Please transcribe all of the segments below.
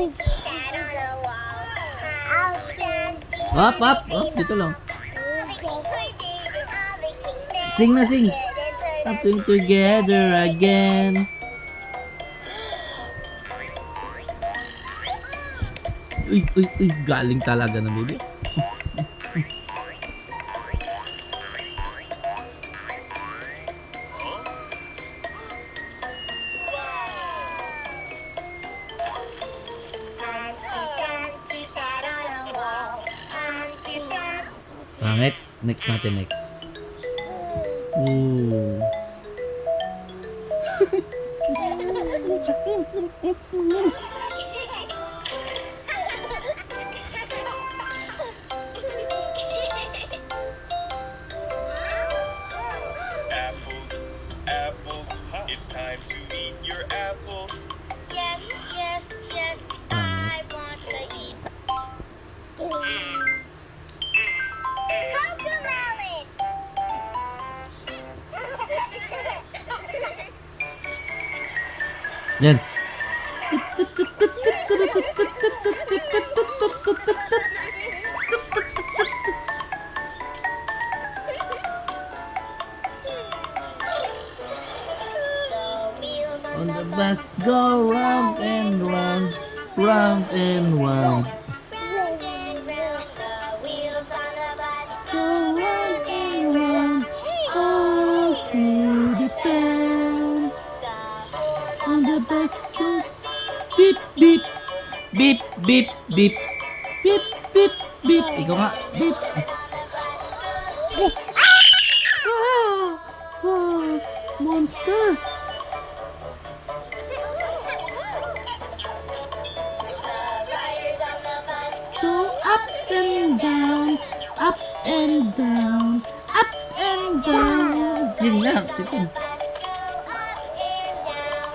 Up, up, up. Dito lang. Sing na, sing. Something together again. Uy, uy, uy. Galing talaga na, baby. Pangit. Next natin, next. Ooh. Apples, apples, it's time to eat your apples. Yes, yes, yes, I want to eat. Cocomelon! Yan. The wheels On the bus go round and round, round and round. round and round. The wheels on the bus Go round and round, all through the town. On the bus goes beep, beep, beep, beep, beep, beep, beep, beep. Ikaw nga, beep. Ah! Ah! Monster! riders on the bus Go up and down, up and down, up and down. Yun lang, tipid. bus go up and down.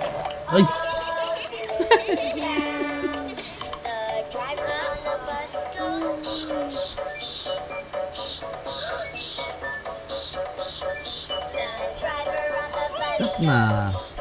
Ay! The driver on the bus goes shh, shh, shh, shh, shh, shh, shh. The driver on the bus Stop na.